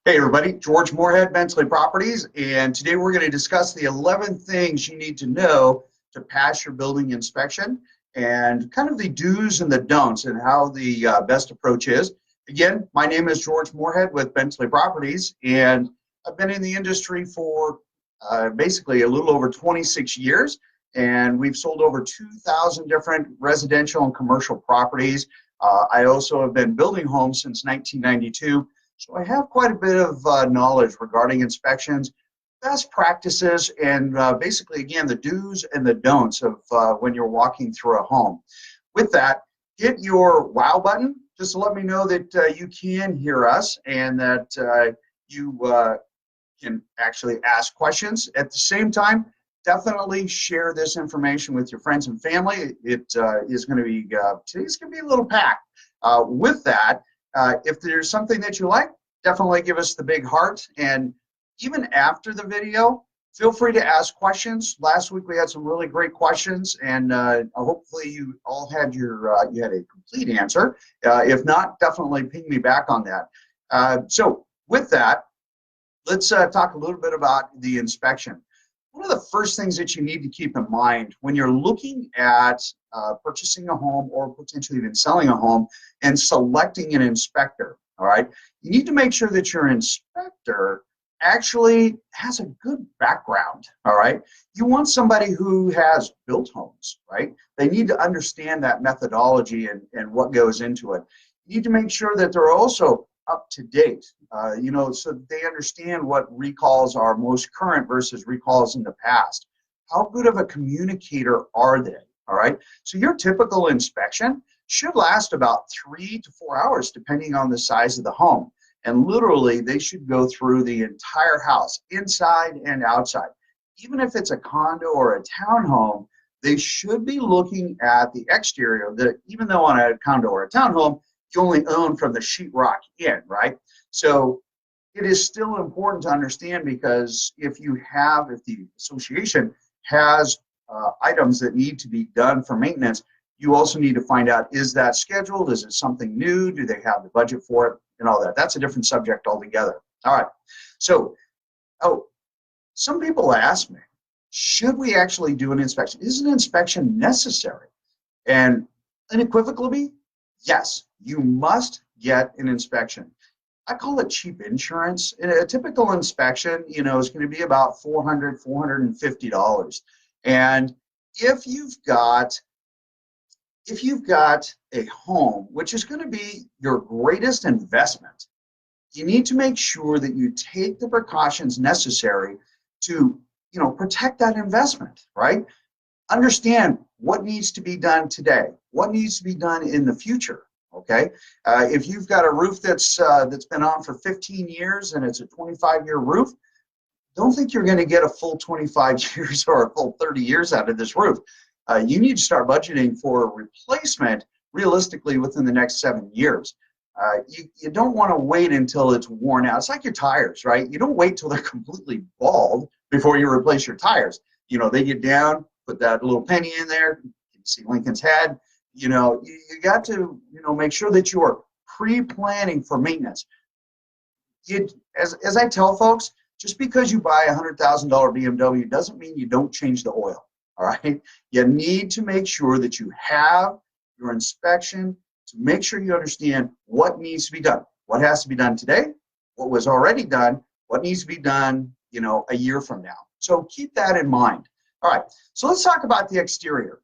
Hey everybody, George Moorhead, Bentley Properties, and today we're going to discuss the 11 things you need to know to pass your building inspection and kind of the do's and the don'ts and how the best approach is. Again, my name is George Moorhead with Bentley Properties, and I've been in the industry for basically a little over 26 years, and we've sold over 2,000 different residential and commercial properties. I also have been building homes since 1992. So I have quite a bit of knowledge regarding inspections, best practices, and basically, again, the do's and the don'ts of when you're walking through a home. With that, hit your wow button just to let me know that you can hear us and that you can actually ask questions. At the same time, definitely share this information with your friends and family. It is going to be, today's going to be a little packed. With that, if there's something that you like, definitely give us the big heart. And even after the video, feel free to ask questions. Last week we had some really great questions, and hopefully you all had you had a complete answer. If not, definitely ping me back on that. So with that, let's talk a little bit about the inspection. One of the first things that you need to keep in mind when you're looking at purchasing a home or potentially even selling a home and selecting an inspector, all right, you need to make sure that your inspector actually has a good background, all right? You want somebody who has built homes, right? They need to understand that methodology and what goes into it. You need to make sure that they're also up to date, so they understand what recalls are most current versus recalls in the past. How good of a communicator are they? All right. So your typical inspection should last about 3 to 4 hours, depending on the size of the home. And literally, they should go through the entire house, inside and outside. Even if it's a condo or a townhome, they should be looking at the exterior. Even though on a condo or a townhome, you only own from the sheetrock in, right? So it is still important to understand, because if the association has items that need to be done for maintenance, you also need to find out, is that scheduled? Is it something new? Do they have the budget for it? And all that. That's a different subject altogether. All right. So, some people ask me, should we actually do an inspection? Is an inspection necessary? And unequivocally, yes, you must get an inspection. I call it cheap insurance. A typical inspection, is going to be about $400, $450. And if you've got a home, which is going to be your greatest investment, you need to make sure that you take the precautions necessary to, protect that investment, right? Understand what needs to be done today, what needs to be done in the future. Okay, if you've got a roof that's been on for 15 years and it's a 25-year roof, don't think you're going to get a full 25 years or a full 30 years out of this roof. You need to start budgeting for a replacement realistically within the next 7 years. You don't want to wait until it's worn out. It's like your tires, right? You don't wait till they're completely bald before you replace your tires. They get down, put that little penny in there. You can see Lincoln's head. You got to, make sure that you are pre-planning for maintenance. As I tell folks, just because you buy a $100,000 BMW doesn't mean you don't change the oil, all right? You need to make sure that you have your inspection to make sure you understand what needs to be done, what has to be done today, what was already done, what needs to be done, a year from now. So keep that in mind. All right, so let's talk about the exterior.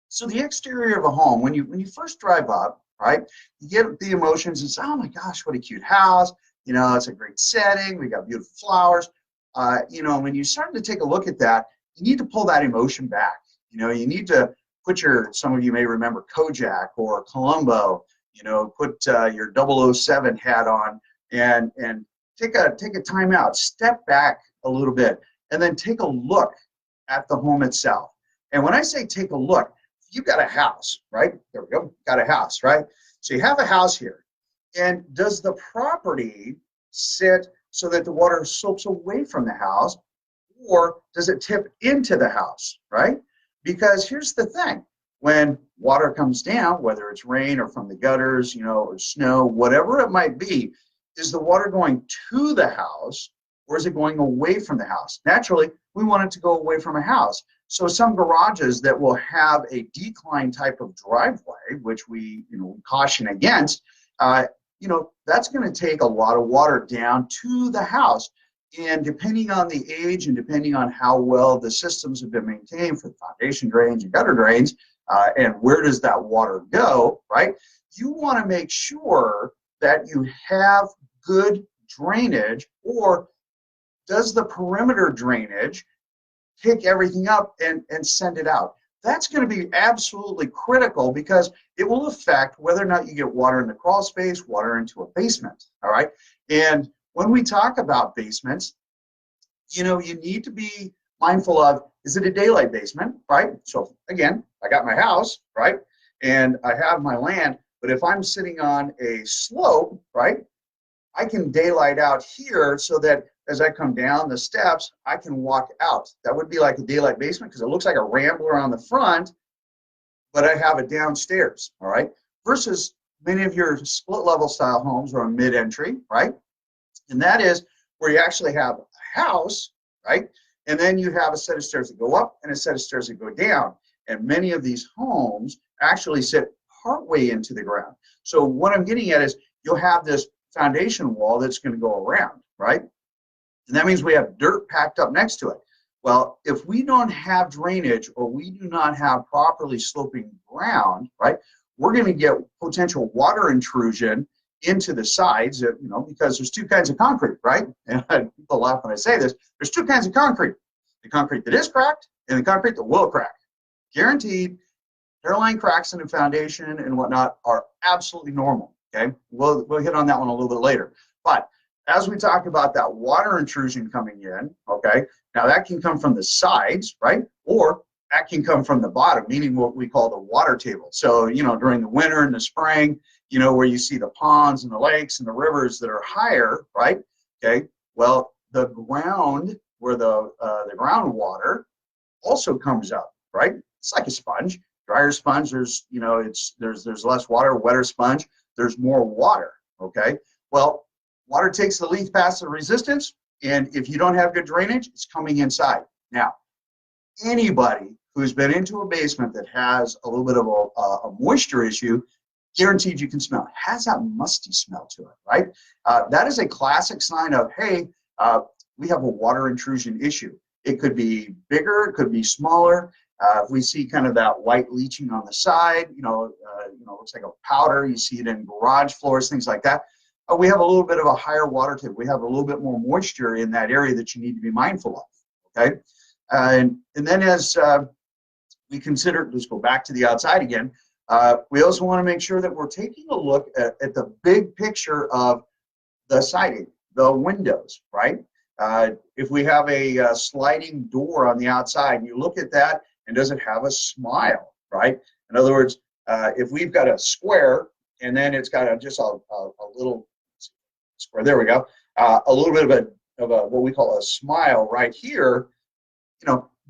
So the exterior of a home, when you first drive up, right, you get the emotions and say, oh my gosh, what a cute house. It's a great setting. We got beautiful flowers. When you start to take a look at that, you need to pull that emotion back. You need to put some of you may remember Kojak or Columbo, put your 007 hat on and take a time out, step back a little bit, and then take a look at the home itself. And when I say take a look, you've got a house, right? There we go, got a house, right? So you have a house here. And does the property sit so that the water slopes away from the house, or does it tip into the house, right? Because here's the thing, when water comes down, whether it's rain or from the gutters, or snow, whatever it might be, is the water going to the house or is it going away from the house? Naturally, we want it to go away from a house. So some garages that will have a decline type of driveway, which we caution against, that's going to take a lot of water down to the house. And depending on the age and depending on how well the systems have been maintained for the foundation drains and gutter drains, and where does that water go, right? You want to make sure that you have good drainage, or does the perimeter drainage pick everything up and send it out? That's going to be absolutely critical because it will affect whether or not you get water in the crawl space, water into a basement, all right? And when we talk about basements, you need to be mindful of, is it a daylight basement, right? So again, I got my house, right? And I have my land, but if I'm sitting on a slope, right, I can daylight out here so that as I come down the steps, I can walk out. That would be like a daylight basement because it looks like a rambler on the front, but I have it downstairs, all right? Versus many of your split level style homes are a mid-entry, right? And that is where you actually have a house, right? And then you have a set of stairs that go up and a set of stairs that go down. And many of these homes actually sit partway into the ground. So what I'm getting at is you'll have this foundation wall that's going to go around, right? And that means we have dirt packed up next to it. Well, if we don't have drainage or we do not have properly sloping ground, right, we're going to get potential water intrusion into the sides, because there's two kinds of concrete, right? And people laugh when I say this. There's two kinds of concrete: the concrete that is cracked and the concrete that will crack. Guaranteed, hairline cracks in the foundation and whatnot are absolutely normal. Okay, we'll hit on that one a little bit later. But as we talk about that water intrusion coming in, okay, now that can come from the sides, right? Or that can come from the bottom, meaning what we call the water table. So, during the winter and the spring, where you see the ponds and the lakes and the rivers that are higher, right? Okay, well, the ground where the groundwater also comes up, right? It's like a sponge. Drier sponge, there's less water. Wetter sponge, there's more water, okay? Well, water takes the leach path of resistance, and if you don't have good drainage, it's coming inside. Now, anybody who's been into a basement that has a little bit of a moisture issue, guaranteed you can smell. It has that musty smell to it, right? That is a classic sign of, hey, we have a water intrusion issue. It could be bigger, it could be smaller. If we see kind of that white leaching on the side, looks like a powder. You see it in garage floors, things like that. We have a little bit of a higher water table. We have a little bit more moisture in that area that you need to be mindful of, okay? And then as we consider, let's go back to the outside again, we also want to make sure that we're taking a look at the big picture of the siding, the windows, right? If we have a sliding door on the outside, and you look at that, and does it have a smile, right? In other words, if we've got a square, and then it's got just a little square, there we go, a little bit of a what we call a smile right here,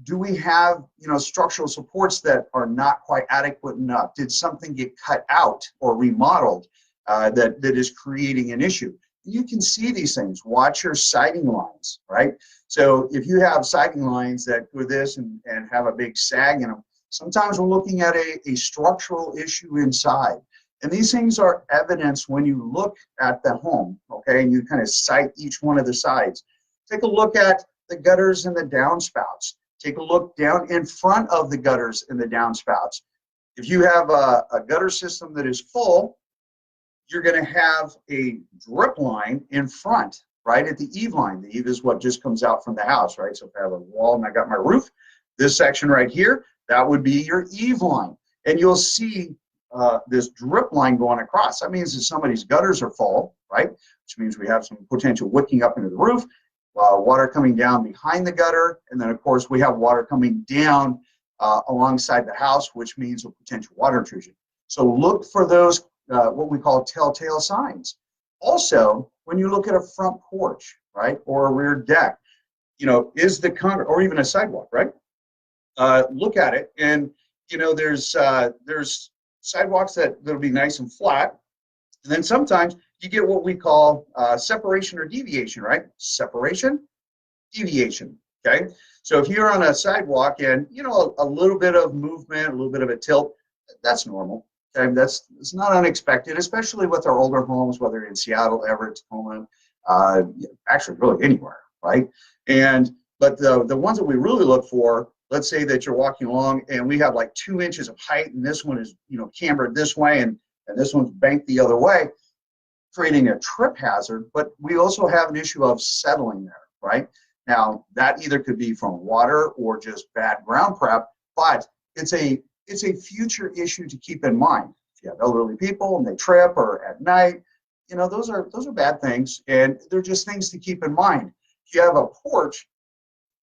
do we have structural supports that are not quite adequate enough? Did something get cut out or remodeled that is creating an issue? You can see these things. Watch your siding lines, right? So if you have siding lines that do this and have a big sag in them, sometimes we're looking at a structural issue inside. And these things are evidence when you look at the home, okay, and you kind of cite each one of the sides. Take a look at the gutters and the downspouts. Take a look down in front of the gutters and the downspouts. If you have a gutter system that is full, you're going to have a drip line in front, right at the eave line. The eave is what just comes out from the house, right? So if I have a wall and I got my roof, this section right here, that would be your eave line. And you'll see this drip line going across. That means that somebody's gutters are full, right? Which means we have some potential wicking up into the roof, water coming down behind the gutter, and then of course we have water coming down alongside the house, which means a potential water intrusion. So look for those what we call telltale signs. Also, when you look at a front porch, right, or a rear deck, is the concrete, or even a sidewalk, right? Look at it, and there's sidewalks that'll be nice and flat, And then sometimes you get what we call separation or deviation, right? Separation, deviation, okay? So if you're on a sidewalk and, you know, a little bit of movement, a little bit of a tilt, that's normal, okay? It's not unexpected, especially with our older homes, whether in Seattle, Everett, Tacoma, actually really anywhere, right? But the ones that we really look for, let's say that you're walking along and we have like 2 inches of height and this one is, you know, cambered this way and this one's banked the other way, creating a trip hazard, but we also have an issue of settling there, right? Now, that either could be from water or just bad ground prep, but it's a future issue to keep in mind. If you have elderly people and they trip or at night, you know, those are bad things, and they're just things to keep in mind. If you have a porch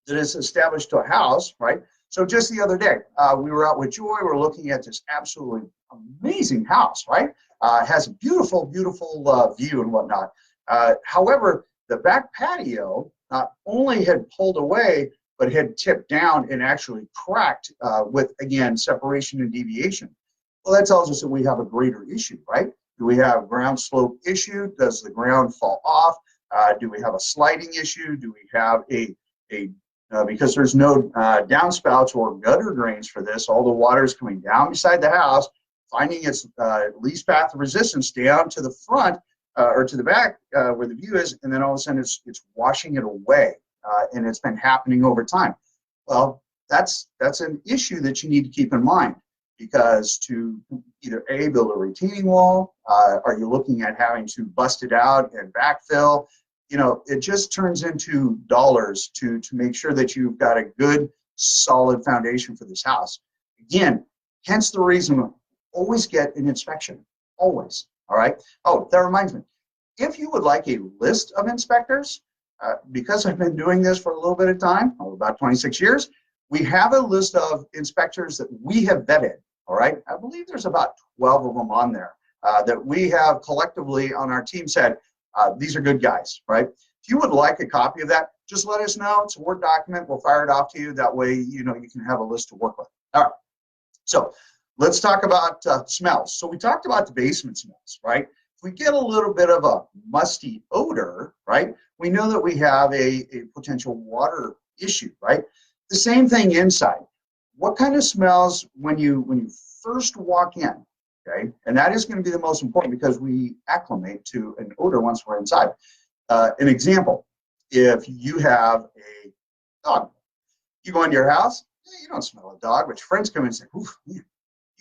that is established to a house, right? So just the other day, we were out with Joy. We're looking at this absolutely amazing house, right? Has a beautiful, beautiful view and whatnot. However, the back patio not only had pulled away, but had tipped down and actually cracked with, again, separation and deviation. Well, that tells us that we have a greater issue, right? Do we have ground slope issue? Does the ground fall off? Do we have a sliding issue? Do we have because there's no downspouts or gutter drains for this, all the water is coming down beside the house, finding its least path of resistance down to the front or to the back where the view is, and then all of a sudden it's washing it away, and it's been happening over time. Well, that's an issue that you need to keep in mind, because to either A, build a retaining wall, are you looking at having to bust it out and backfill? You know, it just turns into dollars to make sure that you've got a good, solid foundation for this house. Again, hence the reason, always get an inspection, always, all right? Oh, that reminds me, if you would like a list of inspectors, because I've been doing this for a little bit of time, about 26 years, we have a list of inspectors that we have vetted, all right? I believe there's about 12 of them on there that we have collectively on our team said, these are good guys, right? If you would like a copy of that, just let us know. It's a Word document. We'll fire it off to you. That way, you know, you can have a list to work with. All right. So let's talk about smells. So we talked about the basement smells, right? If we get a little bit of a musty odor, right, we know that we have a potential water issue, right? The same thing inside. What kind of smells when you first walk in? Okay, and that is going to be the most important because we acclimate to an odor once we're inside. An example, if you have a dog, you go into your house, you don't smell a dog, but your friends come in and say, "Ooh, you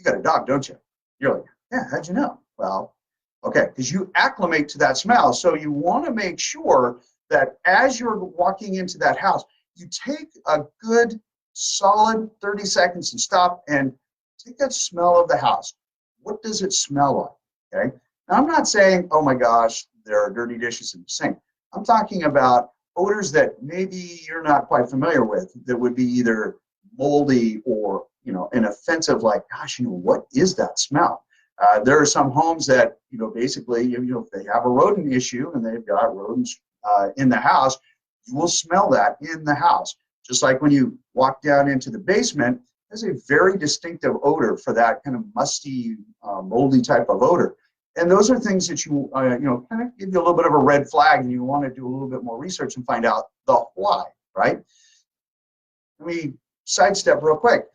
got a dog, don't you?" You're like, "Yeah, how'd you know?" Well, okay, because you acclimate to that smell. So you want to make sure that as you're walking into that house, you take a good, solid 30 seconds and stop and take that smell of the house. What does it smell like? Okay. Now, I'm not saying, oh my gosh, there are dirty dishes in the sink. I'm talking about odors that maybe you're not quite familiar with that would be either moldy or, you know, an offensive, like, gosh, you know, what is that smell? There are some homes that, you know, basically, you know, if they have a rodent issue and they've got rodents in the house, you will smell that in the house. Just like when you walk down into the basement, there's a very distinctive odor for that kind of musty, moldy type of odor. And those are things that you know, kind of give you a little bit of a red flag, and you want to do a little bit more research and find out the why, right? Let me sidestep real quick.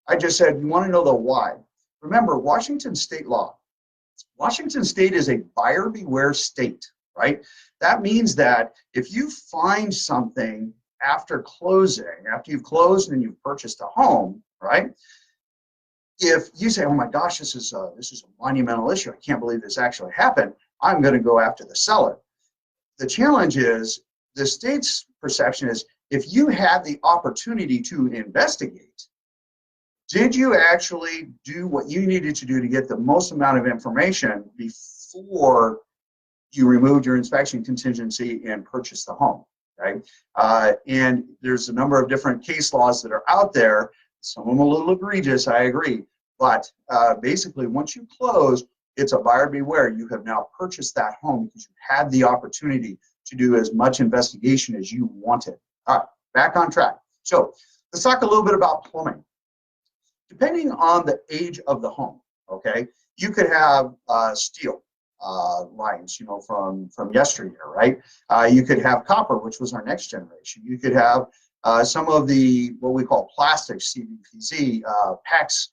I just said you want to know the why. Remember, Washington state law. Washington state is a buyer beware state, right? That means that if you find something after closing, after you've closed and you've purchased a home, right? If you say, "Oh my gosh, this is a monumental issue. I can't believe this actually happened," I'm going to go after the seller. The challenge is, the state's perception is, if you had the opportunity to investigate, did you actually do what you needed to do to get the most amount of information before you removed your inspection contingency and purchased the home? Okay? And there's a number of different case laws that are out there. Some of them a little egregious, I agree. But basically, once you close, it's a buyer beware. You have now purchased that home because you had the opportunity to do as much investigation as you wanted. All right, back on track. So let's talk a little bit about plumbing. Depending on the age of the home, okay, you could have steel. lines, you know, from yesteryear, right? You could have copper, which was our next generation. You could have some of the what we call plastics, CVPC, PEX,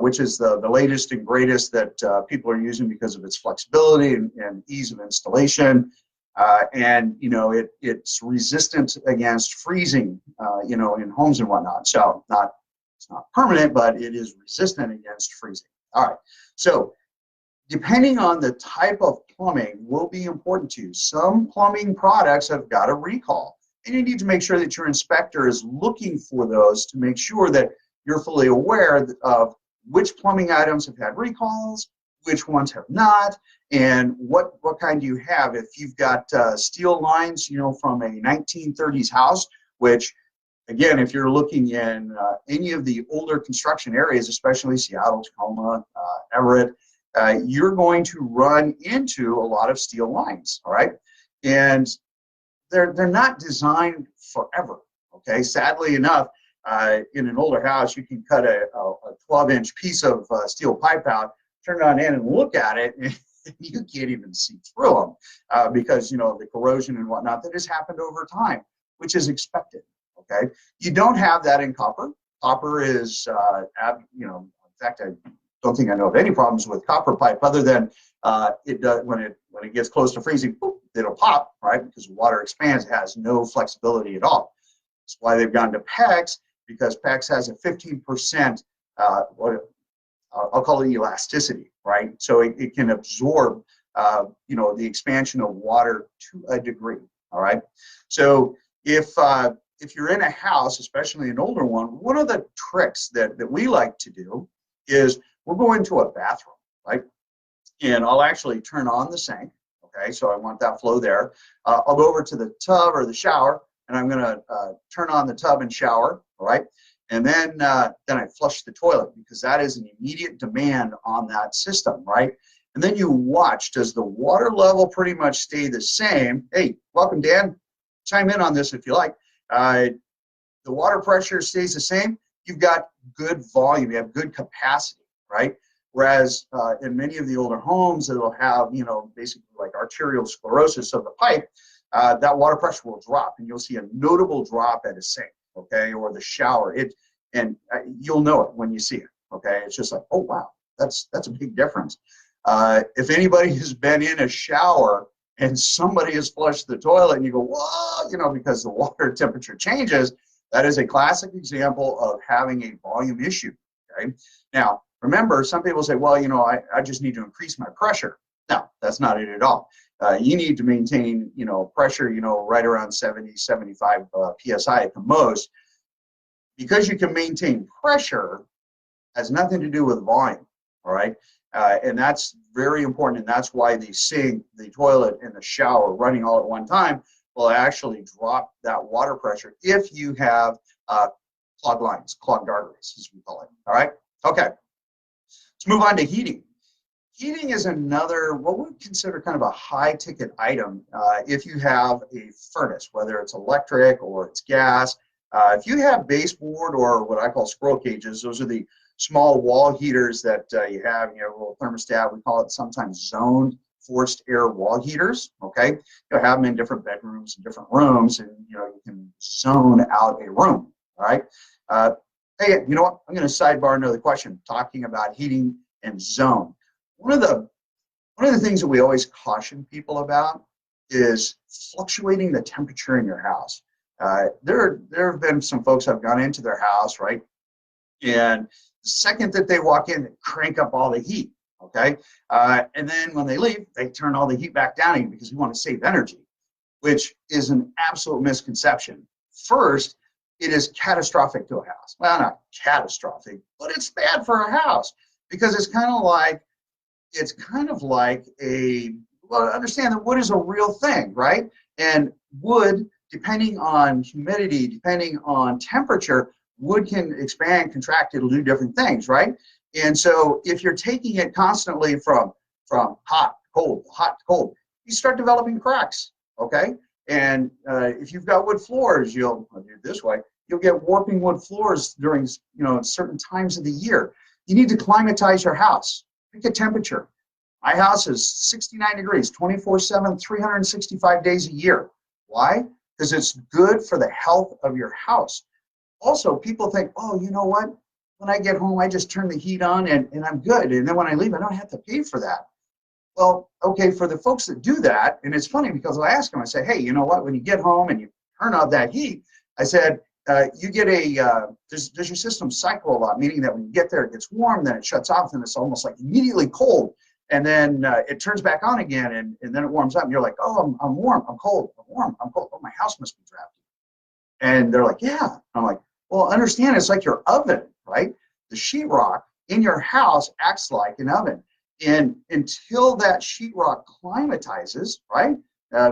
which is the latest and greatest that people are using because of its flexibility and ease of installation. And you know it's resistant against freezing, you know, in homes and whatnot. So it's not permanent, but it is resistant against freezing. All right. So depending on the type of plumbing will be important to you. Some plumbing products have got a recall, and you need to make sure that your inspector is looking for those to make sure that you're fully aware of which plumbing items have had recalls, which ones have not, and what kind do you have. If you've got steel lines, you know, from a 1930s house, which again, if you're looking in any of the older construction areas, especially Seattle, Tacoma, Everett, you're going to run into a lot of steel lines, all right? And they're not designed forever, okay? Sadly enough, in an older house, you can cut a 12-inch piece of steel pipe out, turn it on in and look at it, and you can't even see through them because, you know, the corrosion and whatnot that has happened over time, which is expected, okay? You don't have that in copper. Copper is, you know, in fact, I don't think I know of any problems with copper pipe other than it does when it gets close to freezing, boop, it'll pop, right? Because water expands, it has no flexibility at all. That's why they've gone to PEX, because PEX has a 15% what I'll call it elasticity, right? So it can absorb, you know, the expansion of water to a degree. All right. So if you're in a house, especially an older one of the tricks that we like to do is we'll go into a bathroom, right? And I'll actually turn on the sink. Okay, so I want that flow there. I'll go over to the tub or the shower, and I'm going to turn on the tub and shower. All right. And then I flush the toilet because that is an immediate demand on that system, right? And then you watch, does the water level pretty much stay the same? Hey, welcome, Dan. Chime in on this if you like. The water pressure stays the same. You've got good volume. You have good capacity, right? Whereas in many of the older homes, it'll have, you know, basically like arterial sclerosis of the pipe, that water pressure will drop, and you'll see a notable drop at a sink. Okay, or the shower. You'll know it when you see it. Okay, it's just like, oh wow, that's a big difference. If anybody has been in a shower and somebody has flushed the toilet and you go, whoa, you know, because the water temperature changes, that is a classic example of having a volume issue. Okay, now remember, some people say, well, you know, I just need to increase my pressure. No, that's not it at all. You need to maintain, you know, pressure, you know, right around 70, 75 PSI at the most. Because you can maintain pressure, has nothing to do with volume, all right? And that's very important, and that's why the sink, the toilet, and the shower running all at one time will actually drop that water pressure if you have clogged lines, clogged arteries, as we call it, all right? Okay, let's move on to heating. Heating is another, what we consider kind of a high-ticket item if you have a furnace, whether it's electric or it's gas. If you have baseboard or what I call squirrel cages, those are the small wall heaters that you have, you know, a little thermostat. We call it sometimes zoned forced air wall heaters, okay? You'll have them in different bedrooms and different rooms, and, you know, you can zone out a room, all right? Hey, you know what? I'm going to sidebar another question, talking about heating and zone. One of the things that we always caution people about is fluctuating the temperature in your house. There have been some folks that have gone into their house, right? And the second that they walk in, they crank up all the heat, okay? And then when they leave, they turn all the heat back down again because we want to save energy, which is an absolute misconception. First, it is catastrophic to a house. Well, not catastrophic, but it's bad for a house because it's kind of like well, understand that wood is a real thing, right? And wood, depending on humidity, depending on temperature, wood can expand, contract, it'll do different things, right? And so if you're taking it constantly from hot to cold, you start developing cracks, okay? And if you've got wood floors, I'll do it this way, you'll get warping wood floors during, you know, certain times of the year. You need to climatize your house. Pick a temperature. My house is 69 degrees, 24/7, 365 days a year. Why? Because it's good for the health of your house. Also, people think, oh, you know what? When I get home, I just turn the heat on and I'm good. And then when I leave, I don't have to pay for that. Well, okay, for the folks that do that, and it's funny because I ask them, I say, hey, you know what? When you get home and you turn off that heat, I said, you get does your system cycle a lot? Meaning that when you get there, it gets warm, then it shuts off, and it's almost like immediately cold. And then it turns back on again, and then it warms up, and you're like, oh, I'm warm, I'm cold, I'm warm, I'm cold. Oh, my house must be drafty. And they're like, yeah. I'm like, well, understand, it's like your oven, right? The sheetrock in your house acts like an oven. And until that sheetrock climatizes, right,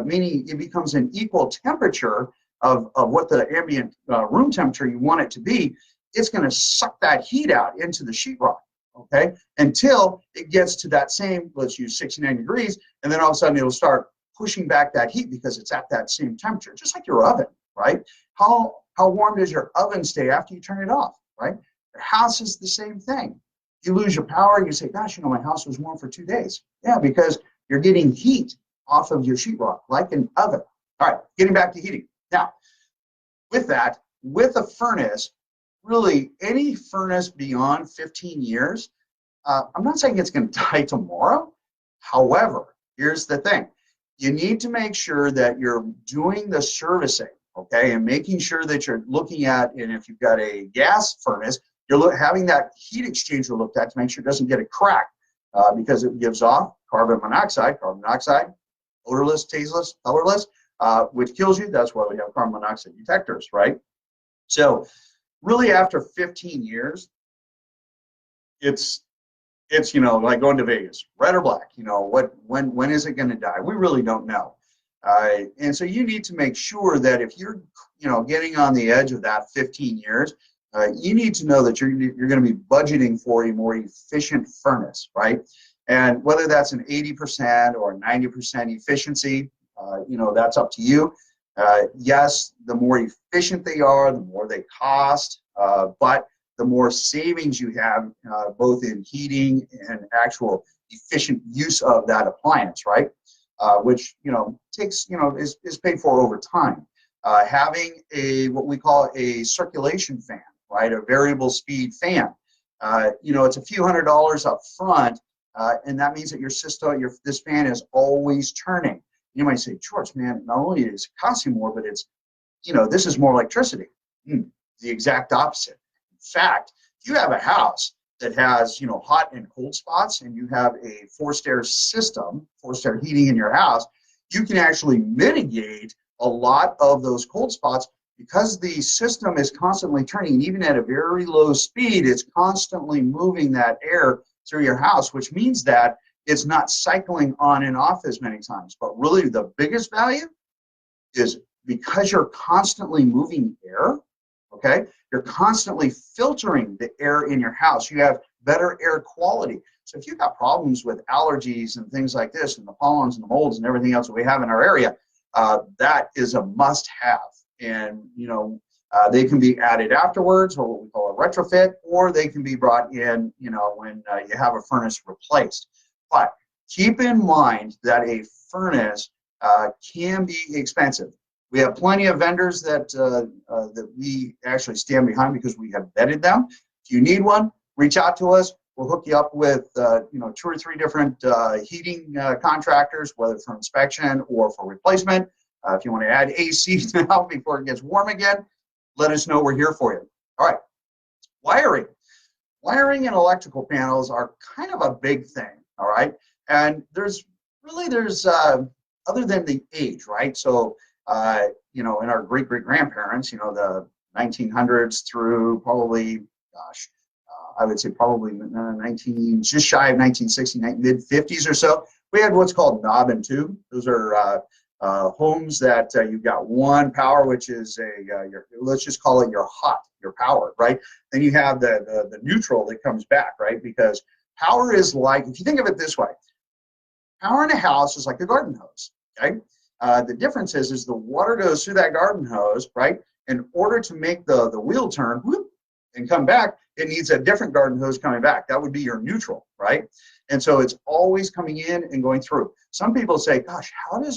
meaning it becomes an equal temperature of what the ambient room temperature you want it to be, it's going to suck that heat out into the sheetrock, okay, until it gets to that same, let's use 69 degrees, and then all of a sudden it'll start pushing back that heat because it's at that same temperature, just like your oven, right? How warm does your oven stay after you turn it off, right? Your house is the same thing. You lose your power and you say, gosh, you know, my house was warm for 2 days. Yeah, because you're getting heat off of your sheetrock like an oven. All right, getting back to heating. Now, with that, with a furnace, really any furnace beyond 15 years, I'm not saying it's going to die tomorrow. However, here's the thing. You need to make sure that you're doing the servicing, okay, and making sure that you're looking at, and if you've got a gas furnace, you're having that heat exchanger looked at to make sure it doesn't get a crack because it gives off carbon monoxide, odorless, tasteless, colorless, which kills you. That's why we have carbon monoxide detectors, right? So really after 15 years, it's you know, like going to Vegas, red or black, you know, when is it going to die? We really don't know. And so you need to make sure that if you're, you know, getting on the edge of that 15 years, you need to know that you're going to be budgeting for a more efficient furnace, right? And whether that's an 80% or 90% efficiency, you know, that's up to you. Yes, the more efficient they are, the more they cost, but the more savings you have, both in heating and actual efficient use of that appliance, right? Which, you know, takes, you know, is paid for over time. Having what we call a circulation fan, right? A variable speed fan. You know, it's a few $100s up front, and that means that your system, this fan is always turning. You might say, George, man, not only is it costing more, but it's, you know, this is more electricity. The exact opposite. In fact, if you have a house that has, you know, hot and cold spots, and you have a forced air system, forced air heating in your house, you can actually mitigate a lot of those cold spots because the system is constantly turning. Even at a very low speed, it's constantly moving that air through your house, which means that it's not cycling on and off as many times. But really the biggest value is because you're constantly moving air, okay? You're constantly filtering the air in your house. You have better air quality. So if you've got problems with allergies and things like this, and the pollens and the molds and everything else that we have in our area, that is a must-have. And, you know, they can be added afterwards, or what we call a retrofit, or they can be brought in, you know, when you have a furnace replaced. But keep in mind that a furnace can be expensive. We have plenty of vendors that we actually stand behind because we have vetted them. If you need one, reach out to us. We'll hook you up with you know, 2 or 3 different heating contractors, whether for inspection or for replacement. If you want to add AC now before it gets warm again, let us know. We're here for you. All right, wiring. Wiring and electrical panels are kind of a big thing, all right? And there's other than the age, right? So, you know, in our great-great-grandparents, you know, the 1900s through probably, gosh, I would say probably 19, just shy of 1960, mid-50s or so, we had what's called knob and tube. Those are homes that you've got one power, which is let's just call it your hot, your power, right? Then you have the neutral that comes back, right? Because power is like, if you think of it this way, power in a house is like a garden hose, okay? The difference is the water goes through that garden hose, right? In order to make the wheel turn, whoop, and come back, it needs a different garden hose coming back. That would be your neutral, right? And so it's always coming in and going through. Some people say, gosh, how do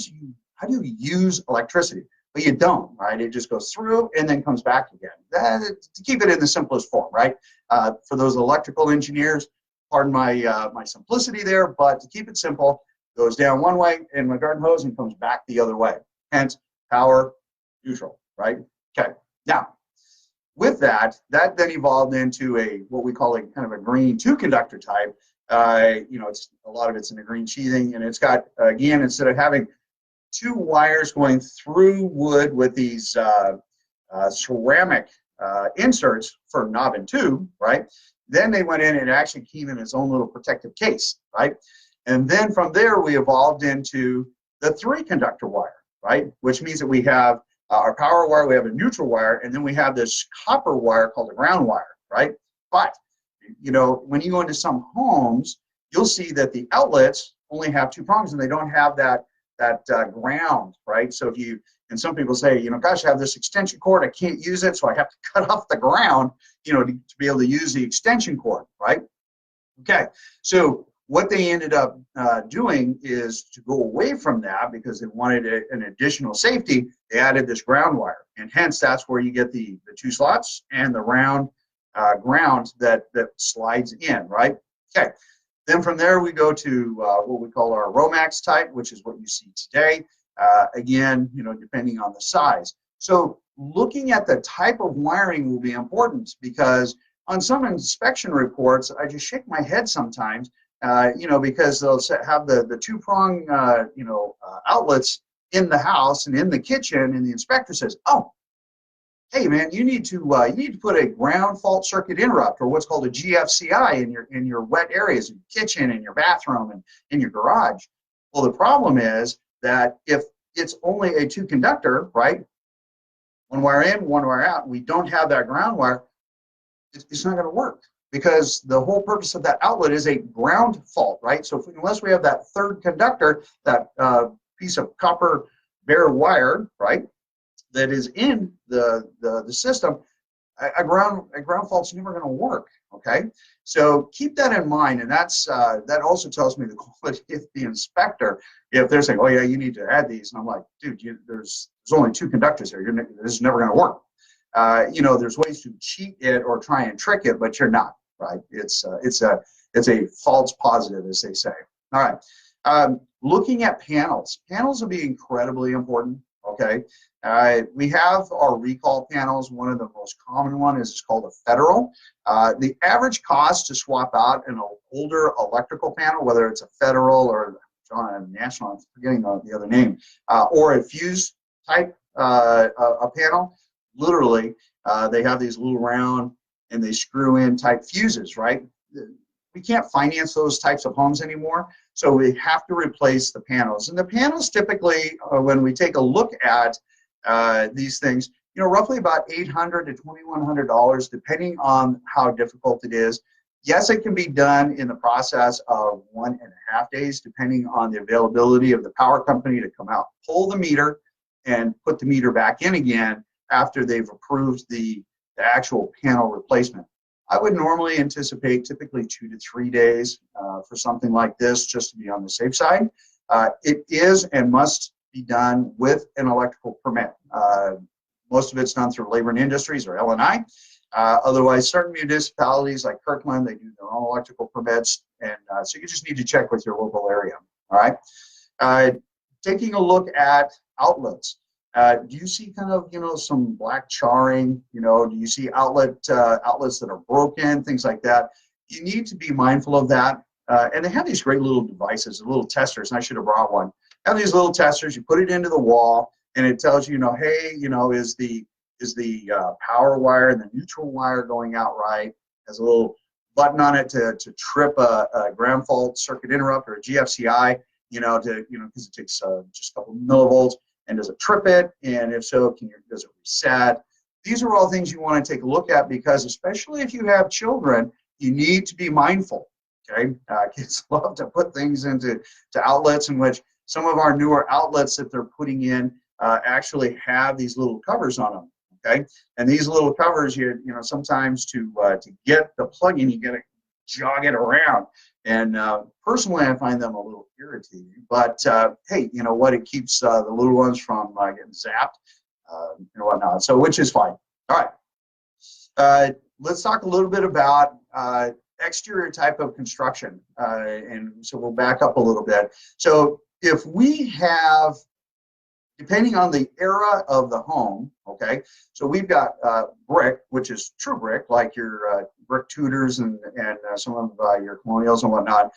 you use electricity? But you don't, right? It just goes through and then comes back again. To keep it in the simplest form, right? For those electrical engineers, pardon my simplicity there, but to keep it simple, goes down one way in my garden hose and comes back the other way. Hence, power neutral, right? Okay. Now, with that then evolved into what we call a kind of a green two-conductor type. It's a lot of it's in a green sheathing, and it's got, again, instead of having two wires going through wood with these ceramic inserts for knob and tube, right? Then they went in and actually came in its own little protective case, right? And then from there, we evolved into the three-conductor wire, right? Which means that we have our power wire, we have a neutral wire, and then we have this copper wire called a ground wire, right? But, when you go into some homes, you'll see that the outlets only have two prongs and they don't have that ground, right? So and some people say, gosh, I have this extension cord, I can't use it, so I have to cut off the ground, to be able to use the extension cord, right? Okay, so what they ended up doing is to go away from that because they wanted an additional safety. They added this ground wire, and hence that's where you get the two slots and the round ground that slides in, right? Okay, then from there we go to what we call our Romax type, which is what you see today. Again, depending on the size. So looking at the type of wiring will be important because on some inspection reports, I just shake my head sometimes. Because they'll have the two-prong, outlets in the house and in the kitchen, and the inspector says, "Oh, hey man, you need to put a ground fault circuit interrupt, or what's called a GFCI, in your wet areas, in your kitchen, in your bathroom, and in your garage." Well, the problem is that if it's only a two-conductor, right, one wire in, one wire out, we don't have that ground wire, it's not going to work. Because the whole purpose of that outlet is a ground fault, right? So unless we have that third conductor, that piece of copper bare wire, right, that is in the system, a ground fault's never going to work. Okay, so keep that in mind, and that also tells me the quality of the inspector. If they're saying, "Oh yeah, you need to add these," and I'm like, "Dude, there's only two conductors here. This is never going to work." There's ways to cheat it or try and trick it, but you're not, right? It's a false positive, as they say. All right. Looking at panels. Panels will be incredibly important, okay? We have our recall panels. One of the most common one is called a federal. The average cost to swap out an older electrical panel, whether it's a federal or a national, I'm forgetting the other name, or a fuse type a panel, literally, they have these little round and they screw in type fuses, right? We can't finance those types of homes anymore, so we have to replace the panels. And the panels typically, when we take a look at these things, roughly about $800 to $2,100, depending on how difficult it is. Yes, it can be done in the process of 1.5 days, depending on the availability of the power company to come out, pull the meter, and put the meter back in again after they've approved the actual panel replacement. I would normally anticipate typically 2 to 3 days for something like this, just to be on the safe side. It is and must be done with an electrical permit. Most of it's done through Labor and Industries, or L&I. Otherwise, certain municipalities like Kirkland, they do their own electrical permits, and so you just need to check with your local area. All right. Taking a look at outlets. Do you see kind of, some black charring? Do you see outlets that are broken, things like that? You need to be mindful of that. And they have these great little devices, little testers, and I should have brought one. Have these little testers. You put it into the wall, and it tells you, hey, is the power wire and the neutral wire going out right? Has a little button on it to trip a ground fault circuit interrupt or a GFCI. Because it takes just a couple millivolts. And does it trip it? And if so, does it reset? These are all things you want to take a look at, because especially if you have children, you need to be mindful. Okay, kids love to put things into outlets, in which some of our newer outlets that they're putting in actually have these little covers on them. Okay, and these little covers, sometimes to get the plug-in, you got to jog it around. And personally, I find them a little irritating. But hey, you know what? It keeps the little ones from getting zapped and whatnot. So, which is fine. All right. Let's talk a little bit about exterior type of construction. And so we'll back up a little bit. So if we have, depending on the era of the home, okay, so we've got brick, which is true brick, like your brick Tudors and some of your colonials and whatnot.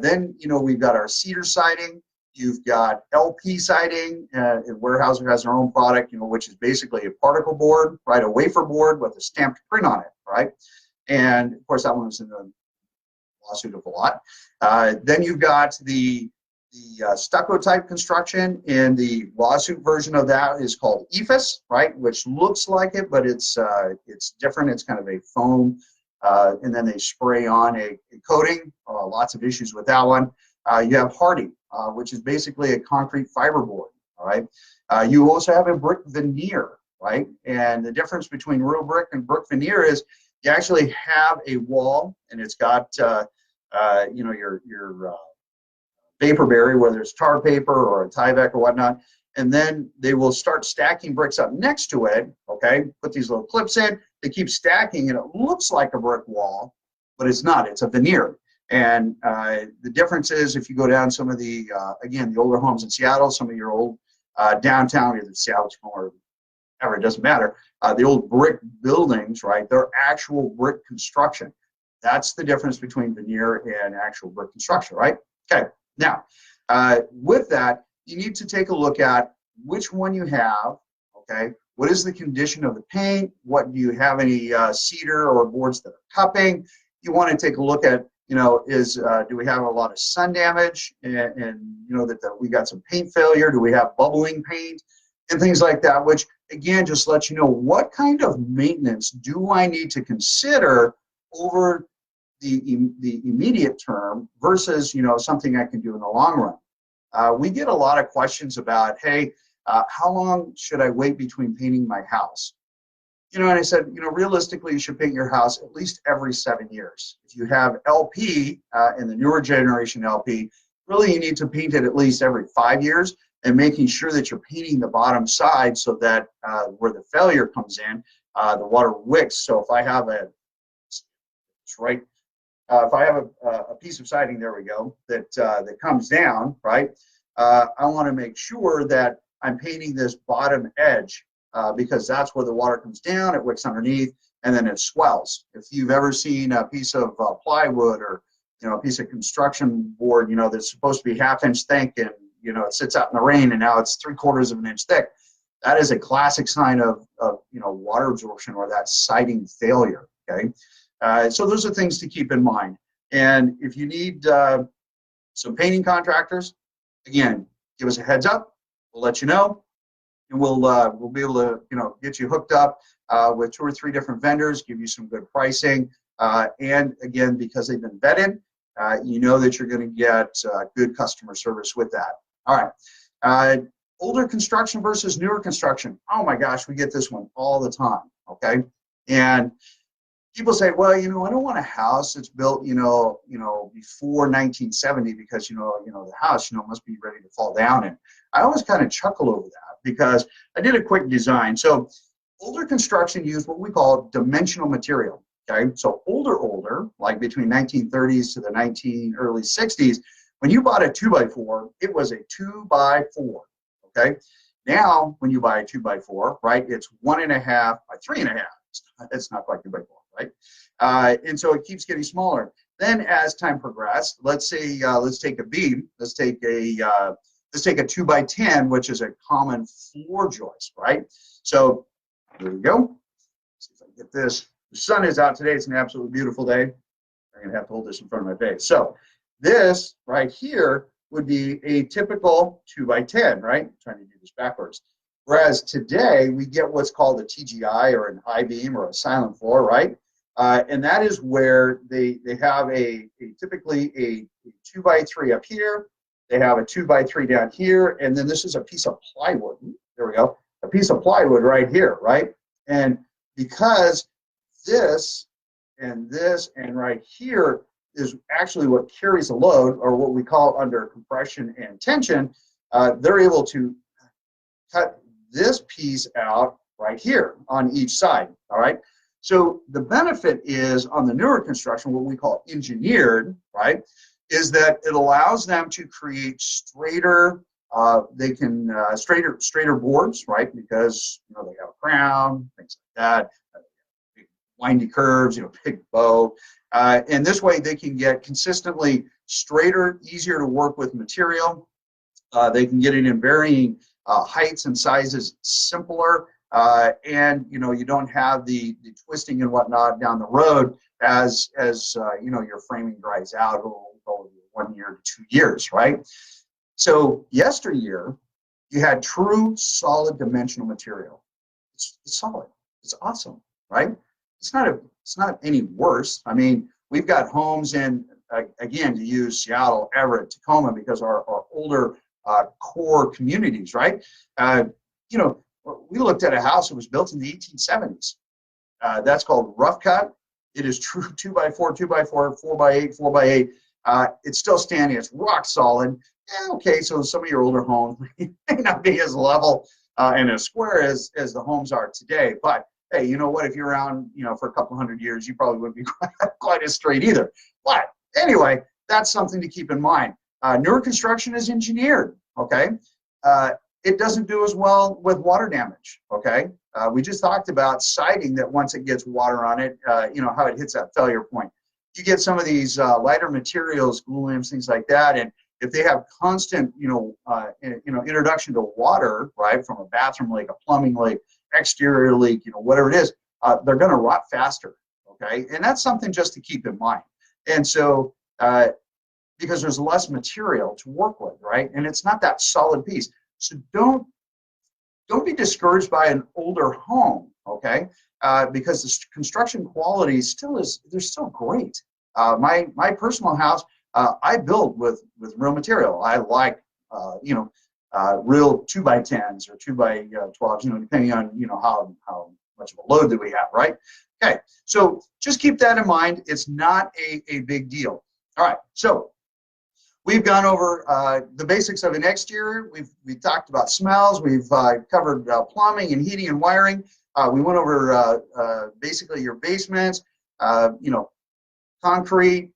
Then, you know, we've got our cedar siding. You've got LP siding, and Weyerhaeuser has their own product, you know, which is basically a particle board, right, a wafer board with a stamped print on it, right? And of course, that one's in the lawsuit of a lot. Then you've got the stucco type construction, and the lawsuit version of that is called EIFS, right, which looks like it, but it's different. It's kind of a foam, and then they spray on a coating. Lots of issues with that one. You have hardy, which is basically a concrete fiberboard, all right? You also have a brick veneer, right? And the difference between real brick and brick veneer is you actually have a wall, and it's got, you know, your vapor barrier, whether it's tar paper or a Tyvek or whatnot, and then they will start stacking bricks up next to it, okay? Put these little clips in, they keep stacking, and it looks like a brick wall, but it's not, it's a veneer. And the difference is if you go down some of the, again, the older homes in Seattle, some of your old downtown, either Seattle or whatever, it doesn't matter, the old brick buildings, right, they're actual brick construction. That's the difference between veneer and actual brick construction, right? Okay, now, with that, you need to take a look at which one you have, okay? What is the condition of the paint? What do you have any cedar or boards that are cupping? You want to take a look at, you know, do we have a lot of sun damage, and you know that we got some paint failure? Do we have bubbling paint and things like that? Which again, just lets you know what kind of maintenance do I need to consider over the immediate term versus, you know, something I can do in the long run. We get a lot of questions about, hey, how long should I wait between painting my house? You know, and I said, you know, realistically, you should paint your house at least every 7 years. If you have LP and the newer generation LP, really you need to paint it at least every 5 years, and making sure that you're painting the bottom side so that where the failure comes in, the water wicks. So if I have it's right, if I have a piece of siding, there we go, that comes down, right, I want to make sure that I'm painting this bottom edge, because that's where the water comes down, it wicks underneath, and then it swells. If you've ever seen a piece of plywood or, you know, a piece of construction board, you know, that's supposed to be ½ inch thick, and, you know, it sits out in the rain and now it's 3/4 of an inch thick, that is a classic sign of you know, water absorption or that siding failure, okay? So those are things to keep in mind. And if you need some painting contractors, again, give us a heads up, we'll let you know. And we'll be able to, you know, get you hooked up with 2 or 3 different vendors, give you some good pricing, and again, because they've been vetted, you know that you're going to get good customer service with that. All right, older construction versus newer construction. Oh my gosh, we get this one all the time. Okay, and people say, well, you know, I don't want a house that's built, you know, before 1970 because, you know, the house, you know, must be ready to fall down. And I always kind of chuckle over that because I did a quick design. So older construction used what we call dimensional material. Okay, so older, like between 1930s to the early 60s, when you bought a 2x4, it was a 2x4. Okay, now when you buy a 2x4, right, it's 1.5 by 3.5. It's not quite 2x4, right? And so it keeps getting smaller. Then as time progressed, let's say let's take a beam, let's take a 2x10, which is a common floor joist, right? So here we go. Let's see if I can get this. The sun is out today. It's an absolutely beautiful day. I'm going to have to hold this in front of my face. So this right here would be a typical 2x10, right? I'm trying to do this backwards. Whereas today we get what's called a TGI or an I-beam or a silent floor, right? And that is where they have typically a 2x3 up here. They have a 2x3 down here, and then this is a piece of plywood. There we go. A piece of plywood right here, right? And because this and this, and right here is actually what carries the load, or what we call under compression and tension. They're able to cut this piece out right here on each side, all right? So the benefit is on the newer construction, what we call engineered, right, is that it allows them to create straighter, straighter boards, right, because, you know, they have a crown, things like that, big windy curves, you know, big bow. And this way they can get consistently straighter, easier to work with material. They can get it in varying heights and sizes, simpler, and you know, you don't have the twisting and whatnot down the road as you know, your framing dries out over 1 year to 2 years, right? So yesteryear, you had true solid dimensional material. It's solid. It's awesome, right? It's not any worse. I mean, we've got homes in, again, to use Seattle, Everett, Tacoma, because our older core communities, right? You know, we looked at a house that was built in the 1870s. That's called rough cut. It is true 2x4, 2x4, 4x8, 4x8. It's still standing. It's rock solid. Yeah, okay, so some of your older homes may not be as level and as square as the homes are today. But hey, you know what? If you're around, you know, for a couple hundred years, you probably wouldn't be quite as straight either. But anyway, that's something to keep in mind. Newer construction is engineered, okay? It doesn't do as well with water damage, okay? We just talked about siding, that once it gets water on it, you know, how it hits that failure point. You get some of these lighter materials, glue lamps, things like that, and if they have constant, you know, introduction to water, right, from a bathroom leak, a plumbing leak, exterior leak, you know, whatever it is, they're going to rot faster, okay? And that's something just to keep in mind. And so, because there's less material to work with, right? And it's not that solid piece. So don't be discouraged by an older home, okay? Because the construction quality they're still great. My personal house, I build with real material. I like, you know, real 2x10s or 2x12s, you know, depending on, you know, how much of a load that we have, right? Okay, so just keep that in mind. It's not a big deal. All right, so we've gone over the basics of an exterior. We've talked about smells. We've covered plumbing and heating and wiring. We went over basically your basements, you know, concrete,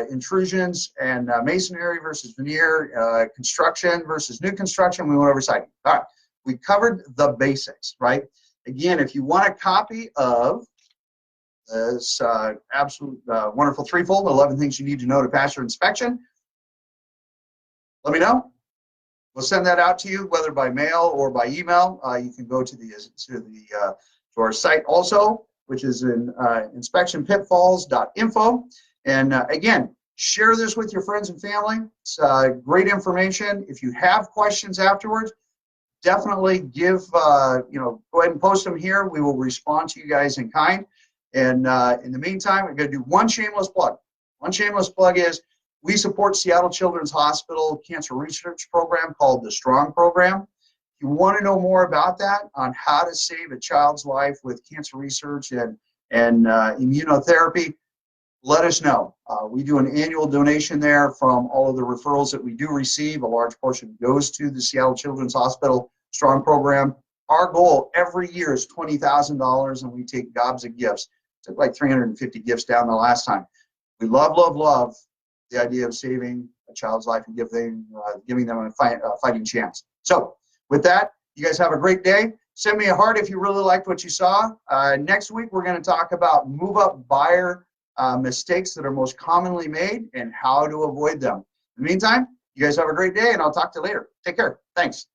intrusions and masonry versus veneer, construction versus new construction. We went over siding. All right, we covered the basics, right? Again, if you want a copy of this absolute wonderful threefold, 11 things you need to know to pass your inspection, let me know. We'll send that out to you, whether by mail or by email. You can go to our site also, which is in inspectionpitfalls.info. And again, share this with your friends and family. It's great information. If you have questions afterwards, definitely give, you know, go ahead and post them here. We will respond to you guys in kind. And in the meantime, we're going to do one shameless plug. One shameless plug is we support Seattle Children's Hospital Cancer Research Program called the STRONG Program. If you want to know more about that, on how to save a child's life with cancer research and immunotherapy, let us know. We do an annual donation there from all of the referrals that we do receive. A large portion goes to the Seattle Children's Hospital STRONG Program. Our goal every year is $20,000, and we take gobs of gifts. Took like 350 gifts down the last time. We love, love, love the idea of saving a child's life and giving them a fighting chance. So with that, you guys have a great day. Send me a heart if you really liked what you saw. Next week, we're going to talk about move-up buyer mistakes that are most commonly made and how to avoid them. In the meantime, you guys have a great day, and I'll talk to you later. Take care. Thanks.